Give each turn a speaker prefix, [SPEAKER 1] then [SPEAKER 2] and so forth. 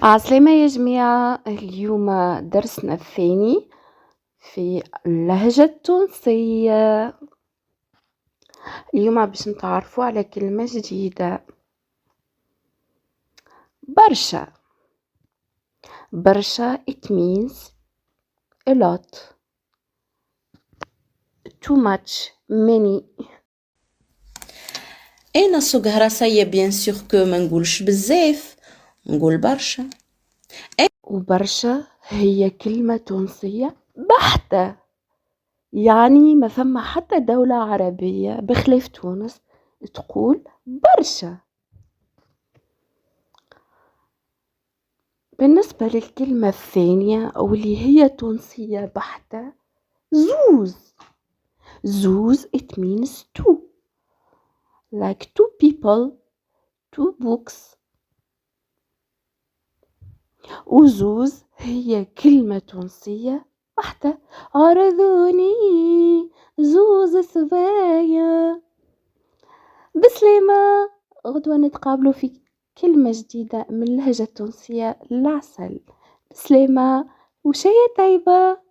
[SPEAKER 1] عسلامة يا جماعة، اليوم درسنا الثاني في اللهجة التونسية. اليوم باش نتعرفوا على كلمة جديدة، برشا. برشا it means a lot, too much, many.
[SPEAKER 2] انا صقهرة سيا بيان سور كو ما نقولش بزاف، نقول برشا.
[SPEAKER 1] وبرشا هي كلمة تونسية بحتة، يعني ما ثم حتى دولة عربية بخلاف تونس تقول برشا. بالنسبة للكلمة الثانية واللي هي تونسية بحتة، زوز. زوز it means two, like two people, two books. وزوز هي كلمة تونسية بحتة، عرضوني زوز صبايا. بسلامة، غدوة نتقابلوا في كلمة جديدة من اللهجة التونسية العسل. بسلامة وشيا طيبة.